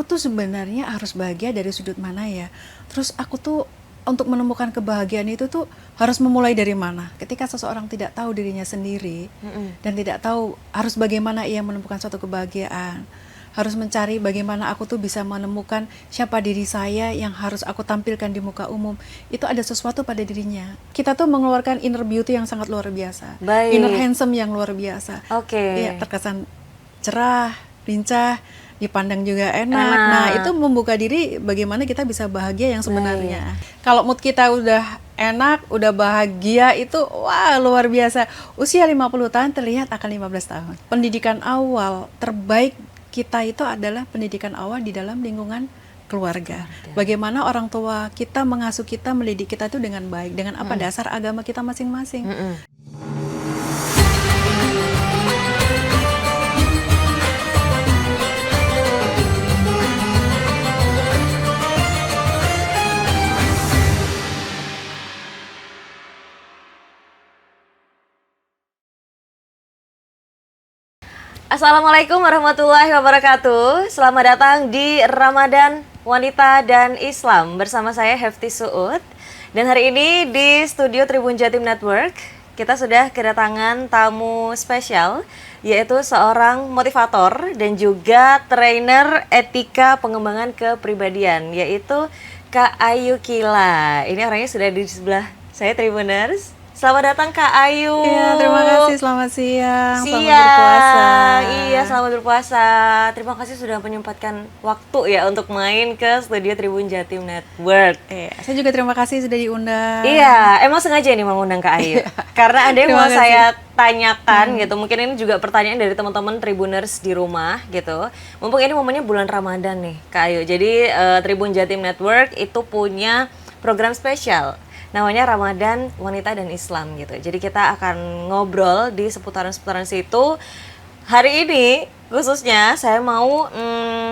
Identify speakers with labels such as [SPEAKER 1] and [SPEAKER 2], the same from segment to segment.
[SPEAKER 1] aku tuh sebenarnya harus bahagia dari sudut mana ya? Terus aku tuh untuk menemukan kebahagiaan itu tuh harus memulai dari mana? Ketika seseorang tidak tahu dirinya sendiri dan tidak tahu harus bagaimana ia menemukan suatu kebahagiaan, harus mencari bagaimana aku tuh bisa menemukan siapa diri saya yang harus aku tampilkan di muka umum. Itu ada sesuatu pada dirinya. Kita tuh mengeluarkan inner beauty yang sangat luar biasa.
[SPEAKER 2] Baik.
[SPEAKER 1] Inner handsome yang luar biasa.
[SPEAKER 2] Oke.
[SPEAKER 1] Iya, terkesan cerah, lincah, dipandang juga enak. Nah, itu membuka diri bagaimana kita bisa bahagia yang sebenarnya. Kalau mood kita udah enak, udah bahagia, itu wah luar biasa. Usia 50 tahun terlihat akan 15 tahun. Pendidikan awal terbaik kita itu adalah pendidikan awal di dalam lingkungan keluarga. Bagaimana orang tua kita mengasuh kita, mendidik kita itu dengan baik, dengan apa dasar agama kita masing-masing.
[SPEAKER 2] Assalamualaikum warahmatullahi wabarakatuh. Selamat datang di Ramadan Wanita dan Islam bersama saya Hefty Suud. Dan hari ini di studio Tribun Jatim Network kita sudah kedatangan tamu spesial, yaitu seorang motivator dan juga trainer etika pengembangan kepribadian, yaitu Kak Ayu Kila. Ini orangnya sudah di sebelah saya, Tribuners. Selamat datang Kak Ayu.
[SPEAKER 1] Iya, terima kasih. Selamat siang.
[SPEAKER 2] Selamat
[SPEAKER 1] berpuasa.
[SPEAKER 2] Iya, selamat berpuasa. Terima kasih sudah menyempatkan waktu ya untuk main ke studio Tribun Jatim Network.
[SPEAKER 1] Iya, saya juga terima kasih sudah diundang.
[SPEAKER 2] Iya, emang sengaja nih mengundang Kak Ayu. Karena ada yang mau saya tanyakan gitu. Mungkin ini juga pertanyaan dari teman-teman Tribuners di rumah gitu. Mumpung ini momennya bulan Ramadan nih Kak Ayu. Jadi Tribun Jatim Network itu punya program spesial. Namanya Ramadan Wanita dan Islam gitu. Jadi kita akan ngobrol di seputaran-seputaran situ. Hari ini khususnya saya mau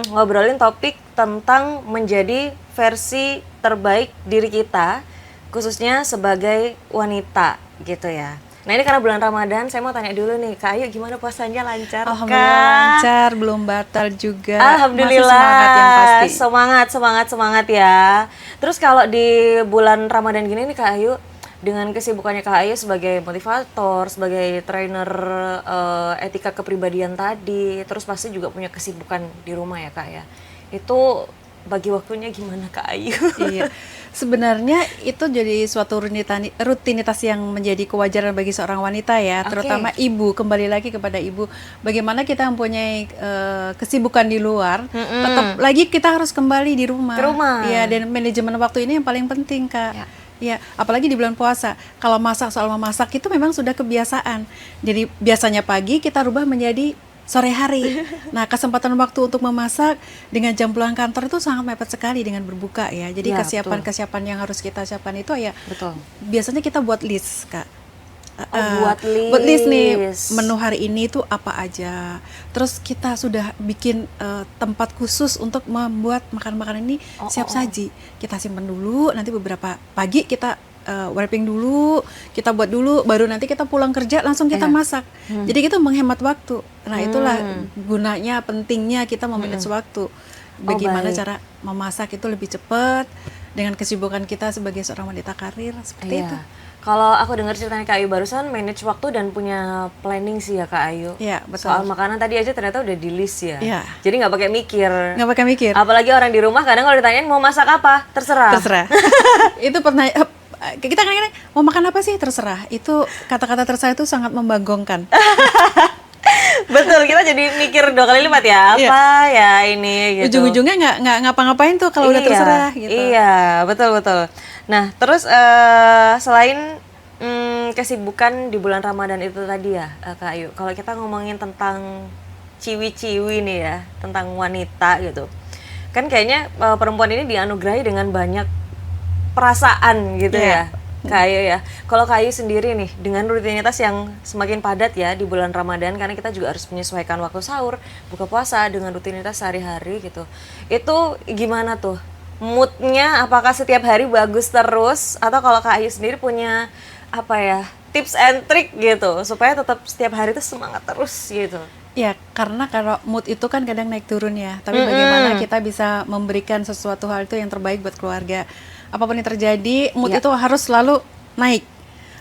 [SPEAKER 2] ngobrolin topik tentang menjadi versi terbaik diri kita, khususnya sebagai wanita gitu ya. Nah ini karena bulan Ramadan, saya mau tanya dulu nih, Kak Ayu gimana puasanya, lancar kah?
[SPEAKER 1] Alhamdulillah lancar, belum batal juga.
[SPEAKER 2] Alhamdulillah.
[SPEAKER 1] Masih semangat yang pasti.
[SPEAKER 2] Semangat ya. Terus kalau di bulan Ramadan gini nih Kak Ayu, dengan kesibukannya Kak Ayu sebagai motivator, sebagai trainer etika kepribadian tadi, terus pasti juga punya kesibukan di rumah ya Kak ya. Itu bagi waktunya gimana Kak Ayu?
[SPEAKER 1] Iya, sebenarnya itu jadi suatu rutinitas yang menjadi kewajaran bagi seorang wanita ya, terutama ibu. Kembali lagi kepada ibu, bagaimana kita mempunyai kesibukan di luar, tetap lagi kita harus kembali di rumah.
[SPEAKER 2] Ke rumah.
[SPEAKER 1] Iya, dan manajemen waktu ini yang paling penting Kak. Ya, apalagi di bulan puasa. Kalau soal memasak itu memang sudah kebiasaan. Jadi biasanya pagi kita rubah menjadi sore hari. Nah, kesempatan waktu untuk memasak dengan jam pulang kantor itu sangat mepet sekali dengan berbuka ya. Jadi kesiapan yang harus kita siapkan itu ya.
[SPEAKER 2] Betul.
[SPEAKER 1] Biasanya kita buat list, Kak.
[SPEAKER 2] Buat list
[SPEAKER 1] nih, menu hari ini itu apa aja. Terus kita sudah bikin tempat khusus untuk membuat makanan-makanan ini siap saji. Kita simpan dulu, nanti beberapa pagi kita wrapping dulu, kita buat dulu, baru nanti kita pulang kerja langsung kita masak. Jadi kita menghemat waktu. Nah itulah gunanya, pentingnya kita memanage waktu. Bagaimana cara memasak itu lebih cepat dengan kesibukan kita sebagai seorang wanita karir seperti itu.
[SPEAKER 2] Kalau aku dengar ceritanya Kak Ayu barusan, manage waktu dan punya planning sih ya Kak Ayu.
[SPEAKER 1] Iya, betul.
[SPEAKER 2] Soal makanan tadi aja ternyata udah di list ya.
[SPEAKER 1] Iya.
[SPEAKER 2] Jadi nggak pakai mikir.
[SPEAKER 1] Nggak pakai mikir.
[SPEAKER 2] Apalagi orang di rumah kadang kalau ditanyain mau masak apa, terserah.
[SPEAKER 1] Itu pernah kita kadang-kadang mau makan apa sih, terserah. Itu kata-kata terserah itu sangat membanggongkan.
[SPEAKER 2] Betul, kita jadi mikir 2 kali lipat ya, apa ya ini gitu.
[SPEAKER 1] Ujung-ujungnya nggak ngapa-ngapain tuh kalau udah terserah gitu.
[SPEAKER 2] Iya, betul. Nah, terus selain kesibukan di bulan Ramadan itu tadi ya, Kak Ayu, kalau kita ngomongin tentang ciwi-ciwi nih ya, tentang wanita gitu, kan kayaknya perempuan ini dianugerahi dengan banyak perasaan gitu ya, Kak Ayu ya. Kalau Kak Ayu sendiri nih, dengan rutinitas yang semakin padat ya di bulan Ramadan, karena kita juga harus menyesuaikan waktu sahur, buka puasa dengan rutinitas sehari-hari gitu, itu gimana tuh? Moodnya apakah setiap hari bagus terus, atau kalau Kak Ayu sendiri punya apa ya, tips and trick gitu supaya tetap setiap hari itu semangat terus gitu?
[SPEAKER 1] Ya, karena kalau mood itu kan kadang naik turun ya. Tapi bagaimana kita bisa memberikan sesuatu hal itu yang terbaik buat keluarga. Apapun yang terjadi, mood
[SPEAKER 2] Ya.
[SPEAKER 1] itu harus selalu naik.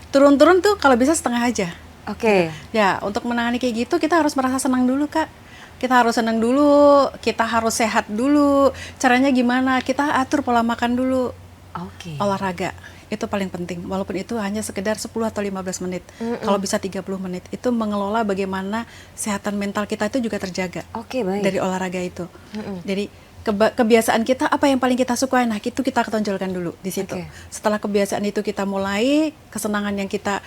[SPEAKER 1] Turun-turun tuh kalau bisa setengah aja.
[SPEAKER 2] Oke.
[SPEAKER 1] Ya, untuk menangani kayak gitu kita harus merasa senang dulu, Kak. Kita harus senang dulu, kita harus sehat dulu. Caranya gimana? Kita atur pola makan dulu.
[SPEAKER 2] Oke.
[SPEAKER 1] Olahraga itu paling penting, walaupun itu hanya sekedar 10 atau 15 menit. Kalau bisa 30 menit, itu mengelola bagaimana kesehatan mental kita itu juga terjaga
[SPEAKER 2] Oke, baik.
[SPEAKER 1] dari olahraga itu. Jadi kebiasaan kita apa yang paling kita sukai, nah itu kita tonjolkan dulu di situ.
[SPEAKER 2] Oke.
[SPEAKER 1] Setelah kebiasaan itu kita mulai, kesenangan yang kita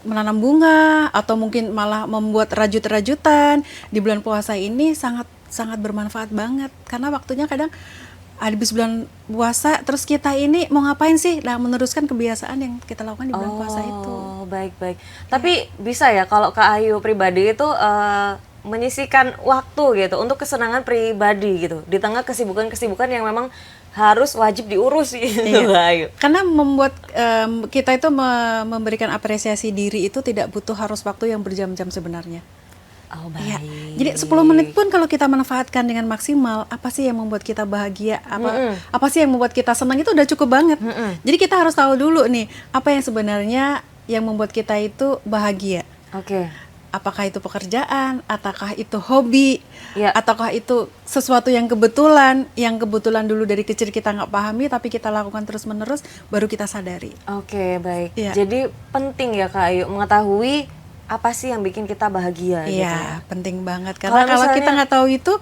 [SPEAKER 1] menanam bunga atau mungkin malah membuat rajut-rajutan di bulan puasa ini sangat sangat bermanfaat banget, karena waktunya kadang habis bulan puasa terus kita ini mau ngapain sih? Nah, meneruskan kebiasaan yang kita lakukan di bulan puasa itu.
[SPEAKER 2] Oh, baik-baik. Tapi bisa ya kalau Kak Ayu pribadi itu menyisihkan waktu gitu untuk kesenangan pribadi gitu di tengah kesibukan-kesibukan yang memang harus wajib diurus gitu, Kak Ayu.
[SPEAKER 1] Karena membuat kita itu memberikan apresiasi diri itu tidak butuh harus waktu yang berjam-jam sebenarnya.
[SPEAKER 2] Oh,
[SPEAKER 1] Iya.
[SPEAKER 2] baik.
[SPEAKER 1] Jadi 10 menit pun kalau kita manfaatkan dengan maksimal, apa sih yang membuat kita bahagia? Apa sih yang membuat kita senang, itu udah cukup banget. Jadi kita harus tahu dulu nih, apa yang sebenarnya yang membuat kita itu bahagia.
[SPEAKER 2] Oke.
[SPEAKER 1] Apakah itu pekerjaan, ataukah itu hobi,
[SPEAKER 2] Ya.
[SPEAKER 1] ataukah itu sesuatu yang kebetulan dulu dari kecil kita nggak pahami, tapi kita lakukan terus-menerus, baru kita sadari.
[SPEAKER 2] Oke, baik.
[SPEAKER 1] Iya.
[SPEAKER 2] Jadi penting ya Kak Ayu mengetahui apa sih yang bikin kita bahagia gitu ya.
[SPEAKER 1] Iya, penting banget. Karena kalau
[SPEAKER 2] misalnya-
[SPEAKER 1] kita nggak tahu itu,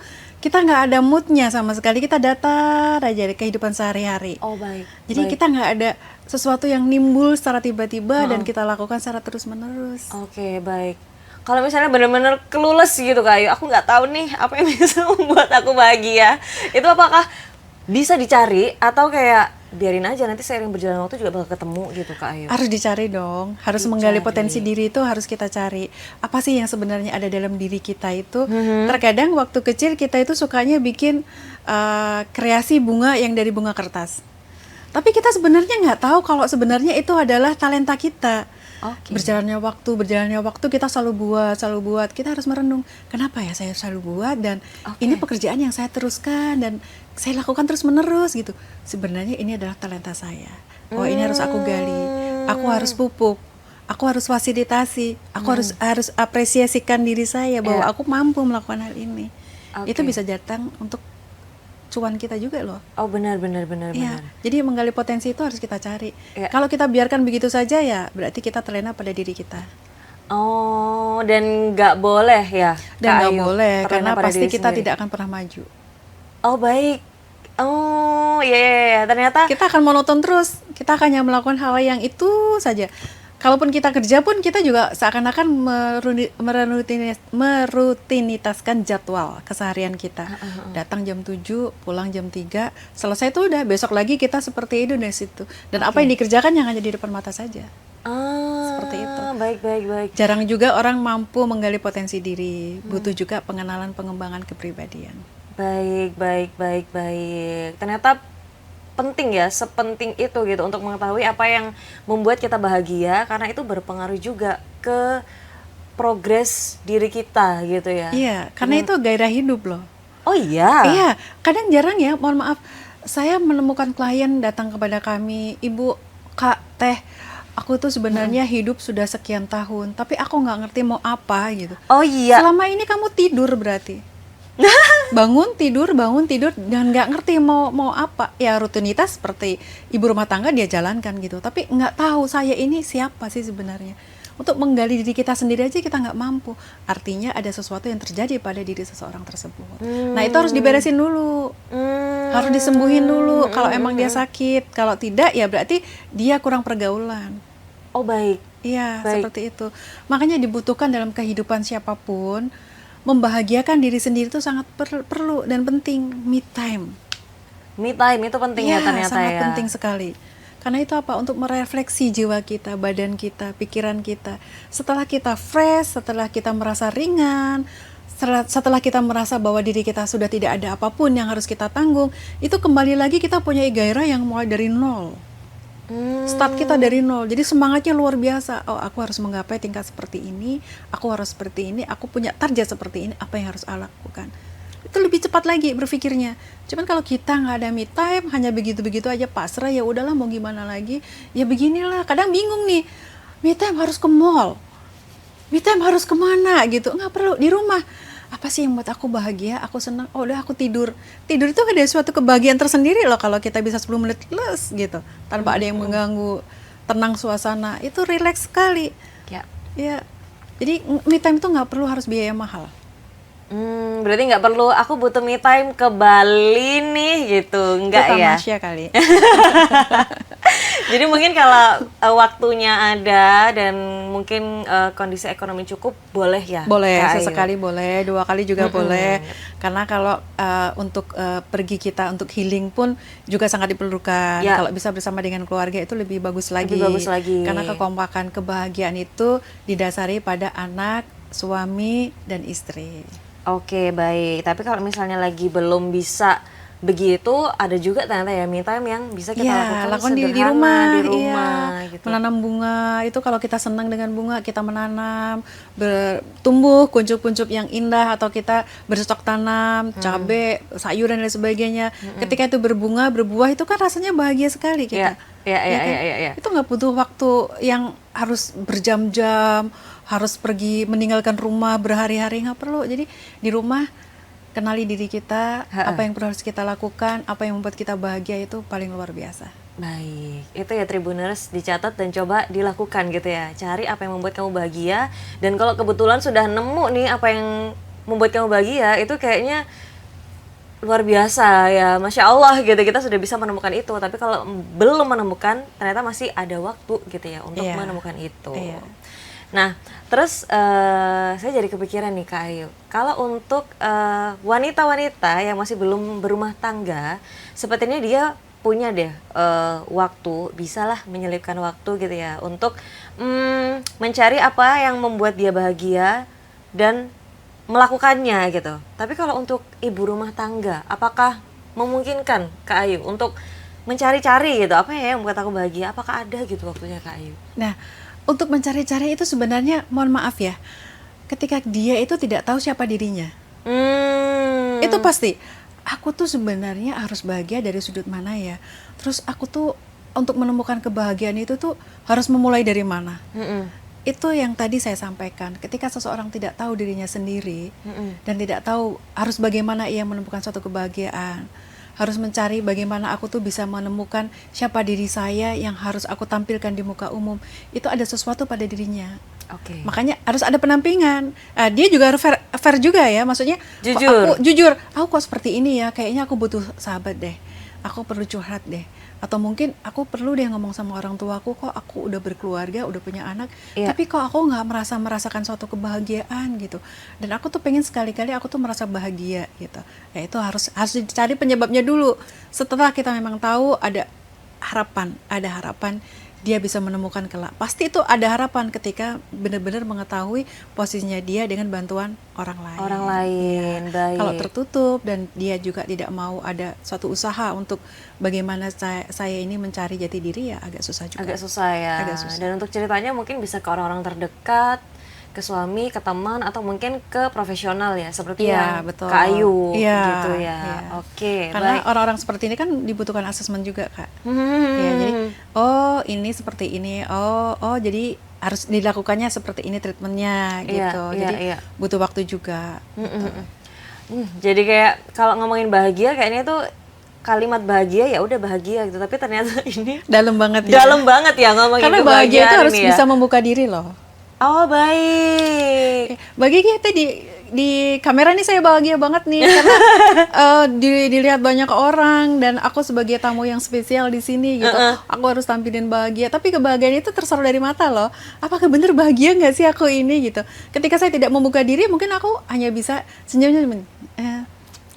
[SPEAKER 1] kita nggak ada moodnya sama sekali. Kita datar aja di kehidupan sehari-hari.
[SPEAKER 2] Oh, baik.
[SPEAKER 1] Jadi
[SPEAKER 2] baik.
[SPEAKER 1] kita nggak ada sesuatu yang nimbul secara tiba-tiba dan kita lakukan secara terus-menerus.
[SPEAKER 2] Oke, baik. Kalau misalnya benar-benar clueless gitu Kak Ayu, aku nggak tahu nih apa yang bisa membuat aku bahagia. Itu apakah bisa dicari atau kayak biarin aja nanti seiring berjalan waktu juga bakal ketemu gitu Kak Ayu?
[SPEAKER 1] Harus dicari dong, harus menggali potensi diri itu harus kita cari. Apa sih yang sebenarnya ada dalam diri kita itu? Terkadang waktu kecil kita itu sukanya bikin kreasi bunga yang dari bunga kertas. Tapi kita sebenarnya nggak tahu kalau sebenarnya itu adalah talenta kita.
[SPEAKER 2] Oke.
[SPEAKER 1] Berjalannya waktu kita selalu buat. Kita harus merenung, kenapa ya saya selalu buat dan ini pekerjaan yang saya teruskan dan saya lakukan terus-menerus gitu. Sebenarnya ini adalah talenta saya. Oh, ini harus aku gali. Aku harus pupuk. Aku harus fasilitasi. Aku harus apresiasikan diri saya bahwa aku mampu melakukan hal ini. Itu bisa datang untuk cuan kita juga loh.
[SPEAKER 2] Oh, benar.
[SPEAKER 1] Iya, jadi menggali potensi itu harus kita cari.
[SPEAKER 2] Iya.
[SPEAKER 1] Kalau kita biarkan begitu saja ya berarti kita terlena pada diri kita.
[SPEAKER 2] Oh, dan nggak boleh ya
[SPEAKER 1] Dan
[SPEAKER 2] Kak
[SPEAKER 1] nggak
[SPEAKER 2] Ayu,
[SPEAKER 1] boleh,
[SPEAKER 2] terlena
[SPEAKER 1] karena
[SPEAKER 2] pada
[SPEAKER 1] pasti
[SPEAKER 2] diri
[SPEAKER 1] kita
[SPEAKER 2] sendiri.
[SPEAKER 1] tidak akan pernah maju.
[SPEAKER 2] Oh, baik. Oh, iya. Ternyata
[SPEAKER 1] Kita akan monoton terus, kita akan hanya melakukan hal yang itu saja. Kalaupun kita kerja pun kita juga seakan-akan merutinitaskan jadwal keseharian kita. Datang jam 7, pulang jam 3, selesai itu udah, besok lagi kita seperti itu dan situ. Dan apa yang dikerjakan yang hanya di depan mata saja. Seperti itu.
[SPEAKER 2] Baik.
[SPEAKER 1] Jarang juga orang mampu menggali potensi diri, butuh juga pengenalan pengembangan kepribadian.
[SPEAKER 2] Baik. Ternyata penting ya, sepenting itu gitu untuk mengetahui apa yang membuat kita bahagia, karena itu berpengaruh juga ke progres diri kita gitu ya.
[SPEAKER 1] Iya, karena itu gairah hidup loh.
[SPEAKER 2] Oh iya.
[SPEAKER 1] Iya, kadang jarang ya, mohon maaf, saya menemukan klien datang kepada kami, Ibu, Kak, Teh, aku tuh sebenarnya hidup sudah sekian tahun, tapi aku nggak ngerti mau apa gitu.
[SPEAKER 2] Oh iya.
[SPEAKER 1] Selama ini kamu tidur berarti. bangun tidur dan nggak ngerti mau apa. Ya rutinitas seperti ibu rumah tangga dia jalankan gitu, tapi nggak tahu saya ini siapa sih sebenarnya. Untuk menggali diri kita sendiri aja kita nggak mampu, artinya ada sesuatu yang terjadi pada diri seseorang tersebut. Nah itu harus diberesin dulu, harus disembuhin dulu kalau emang dia sakit. Kalau tidak ya berarti dia kurang pergaulan.
[SPEAKER 2] Oh baik.
[SPEAKER 1] Iya,
[SPEAKER 2] Baik.
[SPEAKER 1] seperti itu. Makanya dibutuhkan dalam kehidupan siapapun, membahagiakan diri sendiri itu sangat perlu dan penting. Me time.
[SPEAKER 2] Me time itu penting ya ternyata
[SPEAKER 1] sangat
[SPEAKER 2] ya.
[SPEAKER 1] penting sekali. Karena itu apa? Untuk merefleksi jiwa kita, badan kita, pikiran kita. Setelah kita fresh, setelah kita merasa ringan, setelah kita merasa bahwa diri kita sudah tidak ada apapun yang harus kita tanggung, itu kembali lagi kita punya gairah yang mulai dari nol. Start kita dari nol, jadi semangatnya luar biasa. Oh, aku harus menggapai tingkat seperti ini, aku harus seperti ini, aku punya target seperti ini, apa yang harus aku lakukan. Itu lebih cepat lagi berpikirnya. Cuman kalau kita nggak ada me time, hanya begitu-begitu aja pasrah, ya udahlah mau gimana lagi, ya beginilah. Kadang bingung nih, me time harus ke mall, me time harus kemana gitu, nggak perlu di rumah. Apa sih yang buat aku bahagia, aku senang, oh udah aku tidur. Tidur itu ada suatu kebahagiaan tersendiri loh kalau kita bisa 10 menit les gitu, tanpa ada yang mengganggu, tenang suasana, itu rileks sekali.
[SPEAKER 2] Ya.
[SPEAKER 1] Ya, jadi me time itu nggak perlu harus biaya mahal.
[SPEAKER 2] Berarti nggak perlu aku butuh me time ke Bali nih gitu, enggak
[SPEAKER 1] Itu
[SPEAKER 2] ya?
[SPEAKER 1] tamasya kali.
[SPEAKER 2] Jadi mungkin kalau waktunya ada dan mungkin kondisi ekonomi cukup, boleh ya?
[SPEAKER 1] Boleh,
[SPEAKER 2] Kak Ayu?
[SPEAKER 1] sesekali boleh, 2 kali juga boleh. Karena kalau untuk pergi kita untuk healing pun juga sangat diperlukan.
[SPEAKER 2] Ya.
[SPEAKER 1] Kalau bisa bersama dengan keluarga itu lebih bagus lagi.
[SPEAKER 2] Lebih bagus lagi.
[SPEAKER 1] Karena kekompakan kebahagiaan itu didasari pada anak, suami, dan istri.
[SPEAKER 2] Oke, baik. Tapi kalau misalnya lagi belum bisa begitu, ada juga ternyata ya me time yang bisa kita lakukan
[SPEAKER 1] di
[SPEAKER 2] sederhana
[SPEAKER 1] rumah,
[SPEAKER 2] di rumah gitu.
[SPEAKER 1] Menanam bunga itu kalau kita senang dengan bunga, kita menanam, bertumbuh kuncup-kuncup yang indah, atau kita bercocok tanam, cabai, sayur dan lain sebagainya. Ketika itu berbunga, berbuah, itu kan rasanya bahagia sekali kita.
[SPEAKER 2] Iya,
[SPEAKER 1] Kan? Itu nggak butuh waktu yang harus berjam-jam, harus pergi meninggalkan rumah berhari-hari, nggak perlu. Jadi di rumah kenali diri kita, apa yang harus kita lakukan, apa yang membuat kita bahagia, itu paling luar biasa.
[SPEAKER 2] Baik, itu ya Tribuners, dicatat dan coba dilakukan gitu ya. Cari apa yang membuat kamu bahagia, dan kalau kebetulan sudah nemu nih apa yang membuat kamu bahagia, itu kayaknya luar biasa ya, Masya Allah gitu, kita sudah bisa menemukan itu. Tapi kalau belum menemukan, ternyata masih ada waktu gitu ya untuk menemukan itu. Nah, terus saya jadi kepikiran nih Kak Ayu, kalau untuk wanita-wanita yang masih belum berumah tangga, sepertinya dia punya deh waktu, bisalah menyelipkan waktu gitu ya, untuk mencari apa yang membuat dia bahagia dan melakukannya gitu. Tapi kalau untuk ibu rumah tangga, apakah memungkinkan Kak Ayu untuk mencari-cari gitu, apa ya yang membuat aku bahagia, apakah ada gitu waktunya Kak Ayu?
[SPEAKER 1] Nah, untuk mencari-cari itu sebenarnya, mohon maaf ya, ketika dia itu tidak tahu siapa dirinya. Itu pasti, aku tuh sebenarnya harus bahagia dari sudut mana ya. Terus aku tuh untuk menemukan kebahagiaan itu tuh harus memulai dari mana. Itu yang tadi saya sampaikan, ketika seseorang tidak tahu dirinya sendiri dan tidak tahu harus bagaimana ia menemukan suatu kebahagiaan, harus mencari bagaimana aku tuh bisa menemukan siapa diri saya yang harus aku tampilkan di muka umum. Itu ada sesuatu pada dirinya. Makanya harus ada penampingan. Dia juga harus fair juga ya, maksudnya jujur. Aku kok seperti ini ya, kayaknya aku butuh sahabat deh. Aku perlu curhat deh. Atau mungkin aku perlu deh ngomong sama orang tuaku, kok aku udah berkeluarga, udah punya anak, tapi kok aku nggak merasakan suatu kebahagiaan gitu. Dan aku tuh pengen sekali-kali aku tuh merasa bahagia gitu. Ya itu harus dicari penyebabnya dulu. Setelah kita memang tahu ada harapan dia bisa menemukan kelak. Pasti itu ada harapan ketika benar-benar mengetahui posisinya dia dengan bantuan orang lain.
[SPEAKER 2] Baik.
[SPEAKER 1] Kalau tertutup dan dia juga tidak mau ada suatu usaha untuk bagaimana saya ini mencari jati diri, ya agak susah juga.
[SPEAKER 2] Agak susah ya. Dan untuk ceritanya mungkin bisa ke orang-orang terdekat, ke suami, ke teman, atau mungkin ke profesional ya, seperti yang
[SPEAKER 1] betul.
[SPEAKER 2] Kak Ayu gitu ya. Oke,
[SPEAKER 1] karena
[SPEAKER 2] baik.
[SPEAKER 1] orang-orang seperti ini kan dibutuhkan asesmen juga Kak. Ya, jadi ini seperti ini, jadi harus dilakukannya seperti ini treatmentnya gitu. Jadi butuh waktu juga.
[SPEAKER 2] Jadi kayak kalau ngomongin bahagia, kayaknya tuh kalimat bahagia ya udah bahagia gitu, tapi ternyata ini
[SPEAKER 1] dalam banget ya.
[SPEAKER 2] Dalam banget ya ngomongin
[SPEAKER 1] karena bahagia itu harus bisa membuka diri loh.
[SPEAKER 2] Oh baik.
[SPEAKER 1] Bahagia kita di kamera nih saya bahagia banget nih karena dilihat banyak orang dan aku sebagai tamu yang spesial di sini gitu. Aku harus tampilin bahagia, tapi kebahagiaan itu tersorot dari mata loh. Apakah bener bahagia nggak sih aku ini gitu? Ketika saya tidak membuka diri, mungkin aku hanya bisa senyum-senyum.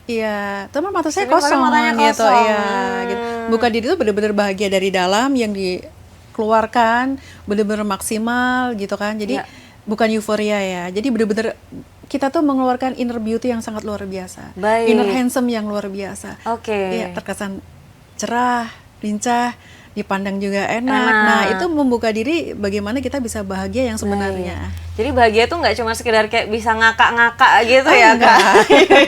[SPEAKER 1] Iya, teman mata saya kosong gitu. Iya, gitu. Buka diri itu benar-benar bahagia dari dalam yang dikeluarkan, benar-benar maksimal gitu kan. Jadi bukan euforia ya. Jadi benar-benar kita tuh mengeluarkan inner beauty yang sangat luar biasa. Inner handsome yang luar biasa. Iya, terkesan cerah, lincah, dipandang juga enak. Nah, itu membuka diri bagaimana kita bisa bahagia yang sebenarnya.
[SPEAKER 2] Jadi bahagia tuh nggak cuma sekedar kayak bisa ngakak-ngakak gitu ya
[SPEAKER 1] enggak.
[SPEAKER 2] Kak?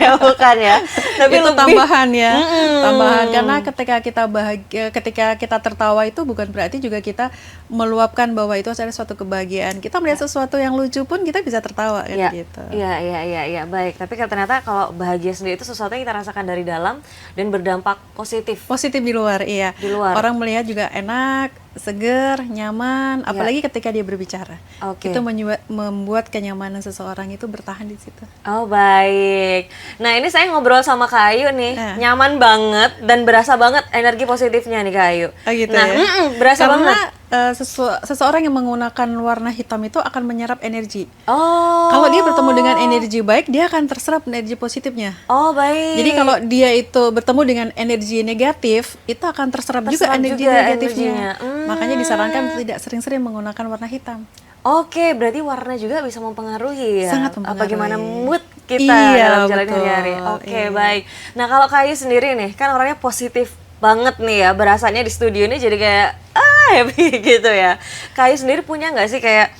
[SPEAKER 2] Ya bukan ya. Tapi
[SPEAKER 1] Itu
[SPEAKER 2] lebih
[SPEAKER 1] tambahan ya. Tambahan, karena ketika kita bahagia, ketika kita tertawa itu bukan berarti juga kita meluapkan bahwa itu adalah suatu kebahagiaan. Kita melihat sesuatu yang lucu pun kita bisa tertawa kan gitu.
[SPEAKER 2] Iya, baik. Tapi ternyata kalau bahagia sendiri itu sesuatu yang kita rasakan dari dalam dan berdampak positif.
[SPEAKER 1] Positif di luar, iya.
[SPEAKER 2] Di luar.
[SPEAKER 1] Orang melihat juga enak, seger, nyaman, apalagi ketika dia berbicara.
[SPEAKER 2] Oke.
[SPEAKER 1] Itu membuat kenyamanan seseorang itu bertahan di situ.
[SPEAKER 2] Oh baik. Nah ini saya ngobrol sama Kak Ayu nih, nyaman banget dan berasa banget energi positifnya nih Kak Ayu.
[SPEAKER 1] Oh gitu
[SPEAKER 2] nah,
[SPEAKER 1] ya?
[SPEAKER 2] berasa
[SPEAKER 1] Karena
[SPEAKER 2] banget.
[SPEAKER 1] seseorang yang menggunakan warna hitam itu akan menyerap energi.
[SPEAKER 2] Oh.
[SPEAKER 1] Kalau dia bertemu dengan energi baik, dia akan terserap energi positifnya.
[SPEAKER 2] Oh baik.
[SPEAKER 1] Jadi kalau dia itu bertemu dengan energi negatif, itu akan terserap juga energi negatifnya. Makanya disarankan tidak sering-sering menggunakan warna hitam.
[SPEAKER 2] Oke, berarti warna juga bisa mempengaruhi ya.
[SPEAKER 1] Sangat mempengaruhi.
[SPEAKER 2] Bagaimana mood kita dalam jalan hari-hari. Oke, baik. Nah kalau Kak Ayu sendiri nih, kan orangnya positif banget nih ya, berasanya di studio ini jadi kayak happy gitu ya. Kak Ayu sendiri punya nggak sih kayak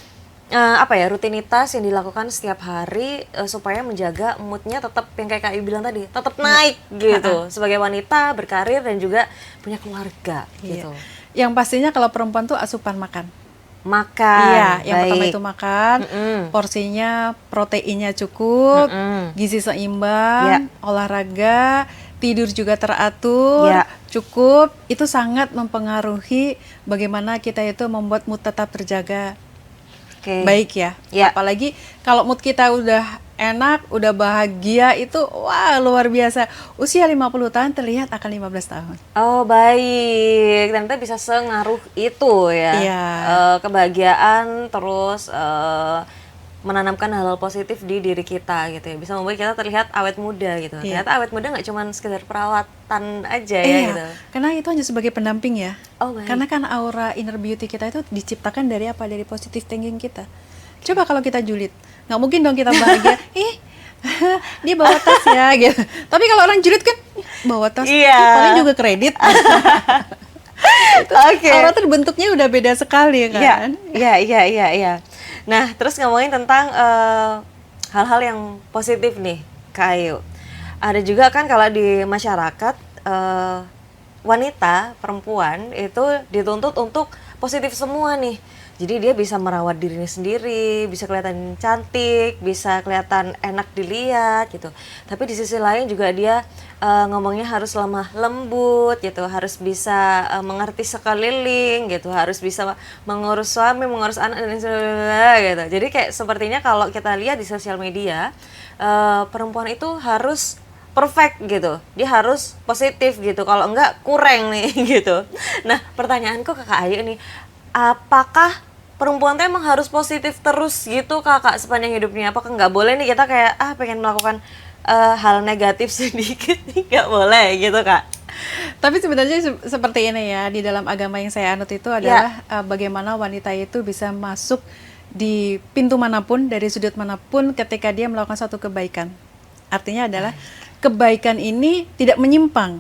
[SPEAKER 2] rutinitas yang dilakukan setiap hari supaya menjaga moodnya tetap yang kayak Kak Ayu bilang tadi, tetap naik gitu sebagai wanita berkarir dan juga punya keluarga gitu.
[SPEAKER 1] Yang pastinya kalau perempuan tuh asupan makan.
[SPEAKER 2] Iya,
[SPEAKER 1] yang pertama itu makan, porsinya proteinnya cukup, gizi seimbang, olahraga, tidur juga teratur, cukup. Itu sangat mempengaruhi bagaimana kita itu membuat mood tetap terjaga baik ya. Apalagi kalau mood kita udah enak, udah bahagia, itu wah luar biasa. Usia 50 tahun terlihat akan 15 tahun.
[SPEAKER 2] Oh baik, ternyata bisa sengaruh itu ya. Kebahagiaan terus menanamkan hal-hal positif di diri kita gitu ya. Bisa membuat kita terlihat awet muda gitu. Ternyata awet muda nggak cuma sekedar perawatan aja ya gitu.
[SPEAKER 1] Karena itu hanya sebagai pendamping ya.
[SPEAKER 2] Oh baik.
[SPEAKER 1] Karena kan aura inner beauty kita itu diciptakan dari apa? Dari positive thinking kita. Coba kalau kita julid, nggak mungkin dong kita bahagia. Dia bawa tas ya gitu. Tapi kalau orang julid kan bawa tas, paling juga kredit. Aura terbentuknya udah beda sekali kan.
[SPEAKER 2] Iya. Nah terus ngomongin tentang hal-hal yang positif nih Kak Ayu. Ada juga kan kalau di masyarakat wanita, perempuan itu dituntut untuk positif semua nih. Jadi dia bisa merawat dirinya sendiri, bisa kelihatan cantik, bisa kelihatan enak dilihat gitu. Tapi di sisi lain juga dia ngomongnya harus lemah lembut gitu, harus bisa mengerti sekeliling gitu, harus bisa mengurus suami, mengurus anak dan sebagainya gitu. Jadi kayak sepertinya kalau kita lihat di sosial media, perempuan itu harus perfect gitu, dia harus positif gitu, kalau enggak kurang nih gitu. Nah pertanyaanku ke Kak Ayu nih, apakah perempuan tuh emang harus positif terus gitu Kakak sepanjang hidupnya? Apakah nggak boleh nih kita kayak pengen melakukan hal negatif sedikit nih, nggak boleh gitu Kak?
[SPEAKER 1] Tapi sebenarnya seperti ini ya, di dalam agama yang saya anut itu adalah bagaimana wanita itu bisa masuk di pintu manapun, dari sudut manapun ketika dia melakukan suatu kebaikan. Artinya adalah kebaikan ini tidak menyimpang.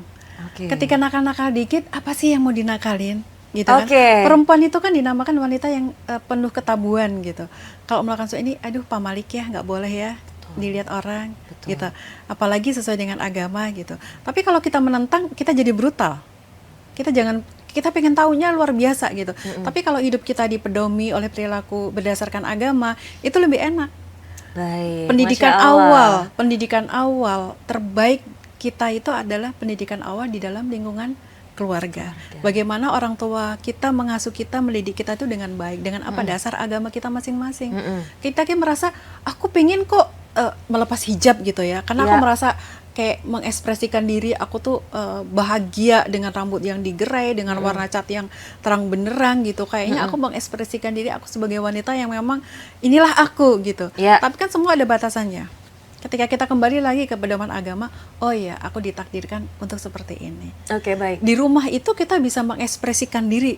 [SPEAKER 1] Ketika nakal-nakal dikit, apa sih yang mau dinakalin? Gitu kan. Perempuan itu kan dinamakan wanita yang penuh ketabuhan gitu. Kalau melakukan sesuatu ini, aduh pamalik ya, nggak boleh ya dilihat orang gitu. Apalagi sesuai dengan agama gitu. Tapi kalau kita menentang, kita jadi brutal. Kita pengen tahunya luar biasa gitu. Tapi kalau hidup kita dipedomi oleh perilaku berdasarkan agama, itu lebih enak.
[SPEAKER 2] Baik.
[SPEAKER 1] Pendidikan awal terbaik kita itu adalah pendidikan awal di dalam lingkungan keluarga. Bagaimana orang tua kita mengasuh kita, mendidik kita itu dengan baik, dengan apa dasar agama kita masing-masing. Kita kan merasa aku pengen kok melepas hijab gitu ya, karena aku merasa kayak mengekspresikan diri aku tuh bahagia dengan rambut yang digerai, dengan warna cat yang terang benderang gitu. Kayaknya aku mengekspresikan diri aku sebagai wanita yang memang inilah aku gitu. Tapi kan semua ada batasannya. Ketika kita kembali lagi ke pedoman agama, oh ya, aku ditakdirkan untuk seperti ini.
[SPEAKER 2] Baik.
[SPEAKER 1] Di rumah itu kita bisa mengekspresikan diri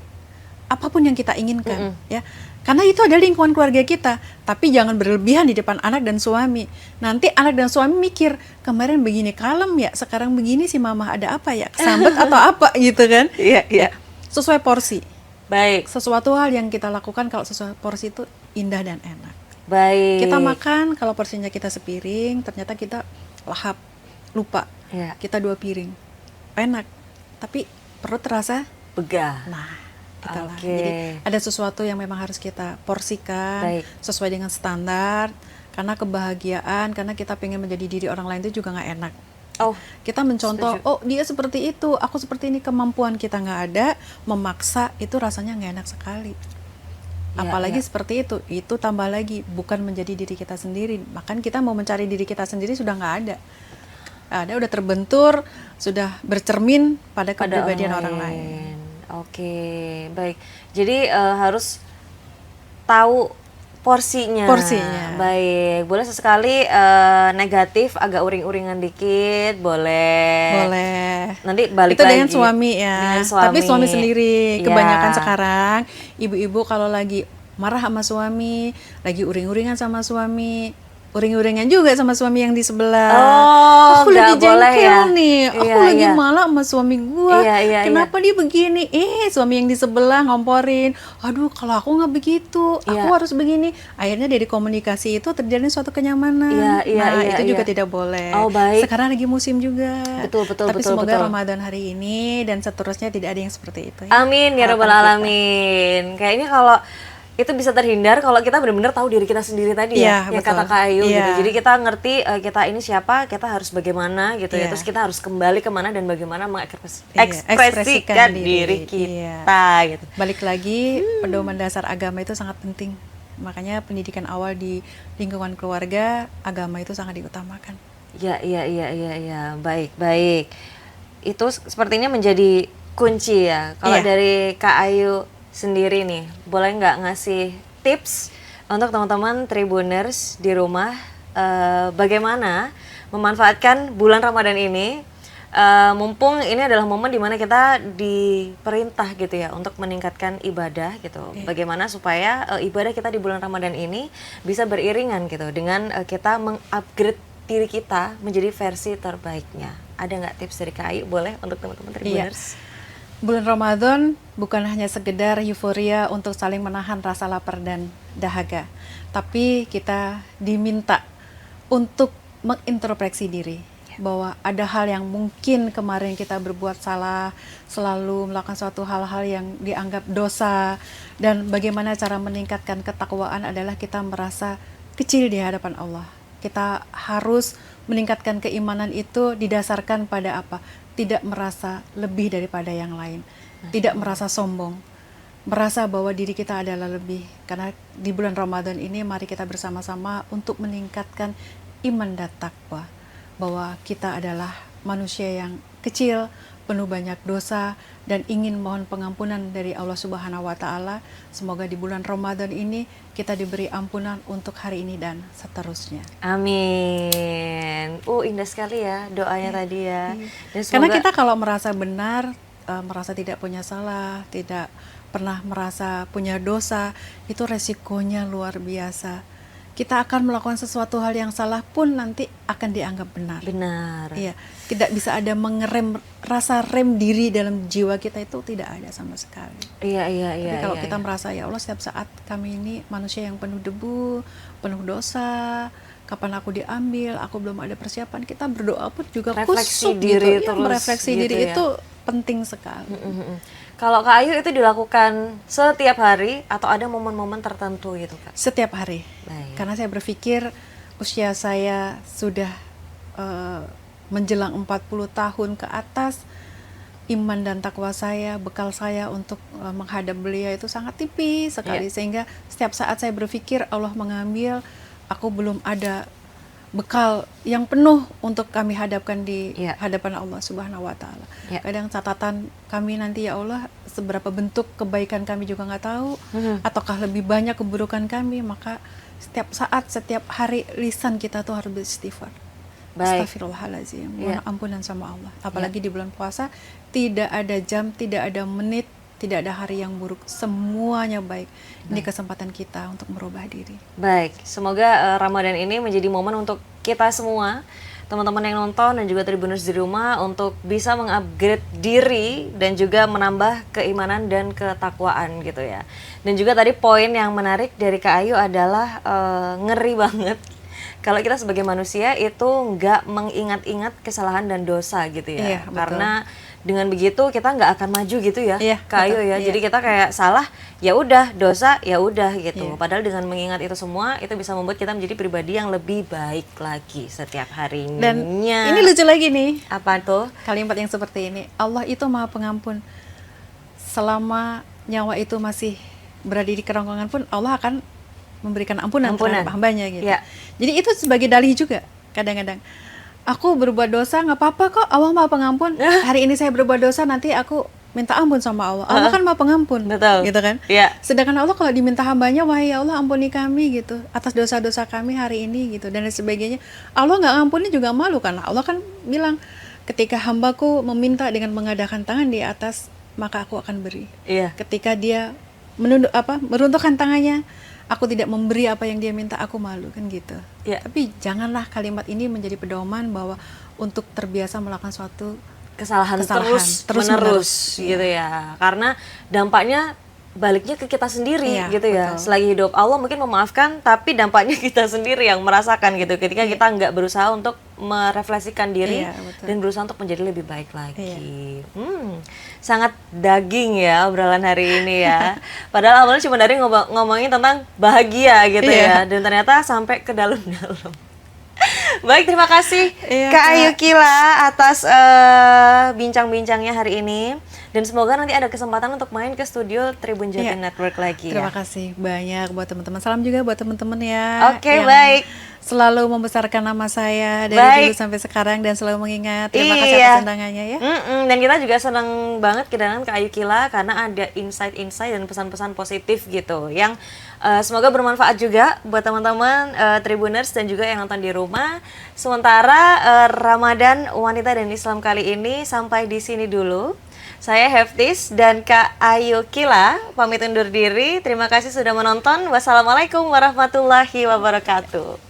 [SPEAKER 1] apapun yang kita inginkan, ya. Karena itu adalah lingkungan keluarga kita. Tapi jangan berlebihan di depan anak dan suami. Nanti anak dan suami mikir, kemarin begini kalem ya, sekarang begini si mama ada apa ya, kesambet atau apa gitu kan?
[SPEAKER 2] Iya.
[SPEAKER 1] sesuai porsi.
[SPEAKER 2] Baik,
[SPEAKER 1] Sesuatu hal yang kita lakukan kalau sesuai porsi itu indah dan enak.
[SPEAKER 2] baik.
[SPEAKER 1] Kita makan, kalau porsinya kita sepiring, ternyata kita lahap, lupa.
[SPEAKER 2] Ya,
[SPEAKER 1] Kita 2 piring. Enak, tapi perut terasa,
[SPEAKER 2] begah.
[SPEAKER 1] nah, itulah.
[SPEAKER 2] Oke.
[SPEAKER 1] Jadi ada sesuatu yang memang harus kita porsikan
[SPEAKER 2] Baik.
[SPEAKER 1] sesuai dengan standar, karena kebahagiaan, karena kita pengen menjadi diri orang lain itu juga nggak enak.
[SPEAKER 2] Oh,
[SPEAKER 1] Kita mencontoh,
[SPEAKER 2] setuju.
[SPEAKER 1] oh dia seperti itu, aku seperti ini, kemampuan kita nggak ada, memaksa itu rasanya nggak enak sekali.
[SPEAKER 2] Ya,
[SPEAKER 1] Apalagi
[SPEAKER 2] ya.
[SPEAKER 1] seperti itu tambah lagi bukan menjadi diri kita sendiri. Bahkan kita mau mencari diri kita sendiri sudah nggak ada. Ada udah terbentur, sudah bercermin pada
[SPEAKER 2] Pada
[SPEAKER 1] kepribadian orang lain.
[SPEAKER 2] Oke, baik. Jadi harus tahu porsinya.
[SPEAKER 1] Porsinya.
[SPEAKER 2] Baik, boleh sesekali negatif, agak uring-uringan dikit, boleh.
[SPEAKER 1] Boleh.
[SPEAKER 2] Nanti balik
[SPEAKER 1] Itu
[SPEAKER 2] lagi.
[SPEAKER 1] dengan suami ya.
[SPEAKER 2] Dengan suami.
[SPEAKER 1] Tapi suami sendiri.
[SPEAKER 2] Iya.
[SPEAKER 1] Kebanyakan sekarang ibu-ibu kalau lagi marah sama suami, lagi uring-uringan sama suami, uring-uringan juga sama suami yang di sebelah.
[SPEAKER 2] Oh,
[SPEAKER 1] Aku lagi
[SPEAKER 2] nggak boleh
[SPEAKER 1] jengkel
[SPEAKER 2] ya.
[SPEAKER 1] nih. Aku
[SPEAKER 2] Iya,
[SPEAKER 1] lagi
[SPEAKER 2] iya.
[SPEAKER 1] marah sama suami gua.
[SPEAKER 2] Iya, iya,
[SPEAKER 1] Kenapa dia begini? Suami yang di sebelah ngomporin. Aduh, kalau aku nggak begitu,
[SPEAKER 2] Iya.
[SPEAKER 1] aku harus begini. Akhirnya dari komunikasi itu terjadi suatu kenyamanan.
[SPEAKER 2] Iya, iya,
[SPEAKER 1] Nah,
[SPEAKER 2] iya,
[SPEAKER 1] itu juga
[SPEAKER 2] iya.
[SPEAKER 1] tidak boleh.
[SPEAKER 2] Oh, baik.
[SPEAKER 1] Sekarang lagi musim juga.
[SPEAKER 2] Betul, betul,
[SPEAKER 1] Tapi
[SPEAKER 2] betul,
[SPEAKER 1] semoga
[SPEAKER 2] betul.
[SPEAKER 1] Ramadan hari ini dan seterusnya tidak ada yang seperti itu ya.
[SPEAKER 2] Amin ya rabbal
[SPEAKER 1] Harapan kita.
[SPEAKER 2] alamin. Kayaknya kalau itu bisa terhindar kalau kita benar-benar tahu diri kita sendiri tadi ya,
[SPEAKER 1] Iya,
[SPEAKER 2] yang
[SPEAKER 1] betul.
[SPEAKER 2] kata Kak Ayu gitu.
[SPEAKER 1] Iya.
[SPEAKER 2] Jadi kita ngerti kita ini siapa, kita harus bagaimana gitu ya.
[SPEAKER 1] Iya.
[SPEAKER 2] Terus kita harus kembali kemana dan bagaimana
[SPEAKER 1] Iya,
[SPEAKER 2] mengekspresikan
[SPEAKER 1] ekspresikan
[SPEAKER 2] diri
[SPEAKER 1] diri.
[SPEAKER 2] kita gitu.
[SPEAKER 1] Balik lagi, pedoman dasar agama itu sangat penting. Makanya pendidikan awal di lingkungan keluarga, agama itu sangat diutamakan.
[SPEAKER 2] Ya, baik, baik. Itu sepertinya menjadi kunci ya. Kalau
[SPEAKER 1] Iya.
[SPEAKER 2] dari Kak Ayu sendiri nih, boleh nggak ngasih tips untuk teman-teman Tribuners di rumah bagaimana memanfaatkan bulan Ramadan ini, mumpung ini adalah momen dimana kita diperintah gitu ya untuk meningkatkan ibadah gitu.
[SPEAKER 1] Iya.
[SPEAKER 2] Bagaimana supaya ibadah kita di bulan Ramadan ini bisa beriringan gitu dengan kita mengupgrade diri kita menjadi versi terbaiknya. Ada nggak tips dari Kak Ayu boleh untuk teman-teman Tribuners?
[SPEAKER 1] Bulan Ramadan bukan hanya sekedar euforia untuk saling menahan rasa lapar dan dahaga, tapi kita diminta untuk mengintrospeksi diri bahwa ada hal yang mungkin kemarin kita berbuat salah, selalu melakukan suatu hal-hal yang dianggap dosa, dan bagaimana cara meningkatkan ketakwaan adalah kita merasa kecil di hadapan Allah. Kita harus meningkatkan keimanan itu didasarkan pada apa? Tidak merasa lebih daripada yang lain, tidak merasa sombong, merasa bahwa diri kita adalah lebih. Karena di bulan Ramadan ini mari kita bersama-sama untuk meningkatkan iman dan takwa, bahwa kita adalah manusia yang kecil, penuh banyak dosa, dan ingin mohon pengampunan dari Allah Subhanahu wa Ta'ala. Semoga di bulan Ramadan ini kita diberi ampunan untuk hari ini dan seterusnya.
[SPEAKER 2] Amin. Indah sekali ya doanya tadi ya. Dan
[SPEAKER 1] Karena
[SPEAKER 2] semoga-
[SPEAKER 1] kita kalau merasa benar, merasa tidak punya salah, tidak pernah merasa punya dosa, itu resikonya luar biasa. Kita akan melakukan sesuatu hal yang salah pun nanti akan dianggap benar.
[SPEAKER 2] benar.
[SPEAKER 1] Iya, tidak bisa ada mengerem rasa rem diri dalam jiwa kita, itu tidak ada sama sekali.
[SPEAKER 2] Iya.
[SPEAKER 1] Tapi kalau kita
[SPEAKER 2] iya.
[SPEAKER 1] merasa ya Allah setiap saat kami ini manusia yang penuh debu, penuh dosa, kapan aku diambil, aku belum ada persiapan, kita berdoa pun juga
[SPEAKER 2] Refleksi
[SPEAKER 1] kusuk
[SPEAKER 2] diri
[SPEAKER 1] gitu. Ya,
[SPEAKER 2] terus
[SPEAKER 1] merefleksi
[SPEAKER 2] gitu
[SPEAKER 1] diri
[SPEAKER 2] ya.
[SPEAKER 1] itu penting sekali.
[SPEAKER 2] Kalau Kak Ayu itu dilakukan setiap hari atau ada momen-momen tertentu gitu Kak?
[SPEAKER 1] Setiap hari.
[SPEAKER 2] Baik.
[SPEAKER 1] Karena saya berpikir usia saya sudah menjelang 40 tahun ke atas, iman dan takwa saya, bekal saya untuk menghadap beliau itu sangat tipis sekali.
[SPEAKER 2] Iya.
[SPEAKER 1] Sehingga setiap saat saya berpikir Allah mengambil, aku belum ada bekal yang penuh untuk kami hadapkan di
[SPEAKER 2] Iya.
[SPEAKER 1] hadapan Allah Subhanahu wa Ta'ala.
[SPEAKER 2] Iya.
[SPEAKER 1] Kadang catatan kami nanti ya Allah, seberapa bentuk kebaikan kami juga nggak tahu, ataukah lebih banyak keburukan kami. Maka setiap saat, setiap hari lisan kita tuh harus beristighfar.
[SPEAKER 2] Baik.
[SPEAKER 1] Astagfirullahaladzim,
[SPEAKER 2] Iya.
[SPEAKER 1] mohon ampunan sama Allah. Apalagi di bulan puasa, tidak ada jam, tidak ada menit, tidak ada hari yang buruk, semuanya baik. Ini kesempatan kita untuk merubah diri.
[SPEAKER 2] Baik, semoga Ramadan ini menjadi momen untuk kita semua teman-teman yang nonton dan juga Tribuners di rumah untuk bisa mengupgrade diri dan juga menambah keimanan dan ketakwaan gitu ya. Dan juga tadi poin yang menarik dari Kak Ayu adalah ngeri banget kalau kita sebagai manusia itu nggak mengingat-ingat kesalahan dan dosa gitu ya.
[SPEAKER 1] Iya, betul.
[SPEAKER 2] Karena dengan begitu kita nggak akan maju gitu ya,
[SPEAKER 1] Iya,
[SPEAKER 2] Kak Ayu
[SPEAKER 1] betul.
[SPEAKER 2] ya.
[SPEAKER 1] Iya.
[SPEAKER 2] Jadi kita kayak salah, ya udah, dosa, ya udah gitu.
[SPEAKER 1] Iya.
[SPEAKER 2] Padahal dengan mengingat itu semua, itu bisa membuat kita menjadi pribadi yang lebih baik lagi setiap harinya.
[SPEAKER 1] Dan ini lucu lagi nih,
[SPEAKER 2] Apa tuh?
[SPEAKER 1] kalimat yang seperti ini. Allah itu Maha Pengampun. Selama nyawa itu masih berada di kerongkongan pun Allah akan memberikan ampunan terhadap hambanya gitu.
[SPEAKER 2] Iya.
[SPEAKER 1] Jadi itu sebagai dalih juga kadang-kadang. Aku berbuat dosa nggak apa-apa kok, Allah Maha Pengampun. Hari ini saya berbuat dosa, nanti aku minta ampun sama Allah. Allah kan Maha Pengampun.
[SPEAKER 2] Betul.
[SPEAKER 1] Gitu kan?
[SPEAKER 2] Iya.
[SPEAKER 1] Sedangkan Allah kalau diminta hambanya, wahai Allah ampuni kami gitu atas dosa-dosa kami hari ini gitu dan lain sebagainya. Allah nggak ngampuni juga malu karena Allah kan bilang ketika hambaku meminta dengan mengadakan tangan di atas maka aku akan beri.
[SPEAKER 2] Iya.
[SPEAKER 1] Ketika dia meruntuhkan tangannya, aku tidak memberi apa yang dia minta, aku malu kan gitu.
[SPEAKER 2] Iya.
[SPEAKER 1] Tapi janganlah kalimat ini menjadi pedoman bahwa untuk terbiasa melakukan suatu
[SPEAKER 2] Kesalahan
[SPEAKER 1] terus
[SPEAKER 2] menerus gitu ya. Karena dampaknya baliknya ke kita sendiri
[SPEAKER 1] Iya,
[SPEAKER 2] gitu ya.
[SPEAKER 1] betul.
[SPEAKER 2] Selagi hidup Allah mungkin memaafkan, tapi dampaknya kita sendiri yang merasakan gitu. Ketika kita nggak berusaha untuk merefleksikan diri
[SPEAKER 1] Iya, betul.
[SPEAKER 2] dan berusaha untuk menjadi lebih baik lagi.
[SPEAKER 1] Iya.
[SPEAKER 2] Sangat daging ya obrolan hari ini ya. Padahal awalnya cuma dari ngomongin tentang bahagia gitu
[SPEAKER 1] Iya.
[SPEAKER 2] ya. Dan ternyata sampai ke dalam-dalam. Baik, terima kasih
[SPEAKER 1] Iya,
[SPEAKER 2] Kak
[SPEAKER 1] Kak.
[SPEAKER 2] Ayu Kila atas bincang-bincangnya hari ini. Dan semoga nanti ada kesempatan untuk main ke studio Tribun Jatim
[SPEAKER 1] Iya.
[SPEAKER 2] Network lagi
[SPEAKER 1] Terima
[SPEAKER 2] ya.
[SPEAKER 1] kasih banyak buat teman-teman. Salam juga buat teman-teman ya.
[SPEAKER 2] Oke,
[SPEAKER 1] yang
[SPEAKER 2] baik.
[SPEAKER 1] Selalu membesarkan nama saya dari
[SPEAKER 2] Baik.
[SPEAKER 1] dulu sampai sekarang dan selalu mengingat. Terima kasih
[SPEAKER 2] Iya.
[SPEAKER 1] atas undangannya ya.
[SPEAKER 2] Dan kita juga senang banget kedatangan Kak Ayu Kila karena ada insight-insight dan pesan-pesan positif gitu yang semoga bermanfaat juga buat teman-teman Tribuners dan juga yang nonton di rumah. Sementara Ramadan Wanita dan Islam kali ini sampai di sini dulu. Saya Heftis dan Kak Ayu Kila pamit undur diri. Terima kasih sudah menonton. Wassalamualaikum warahmatullahi wabarakatuh.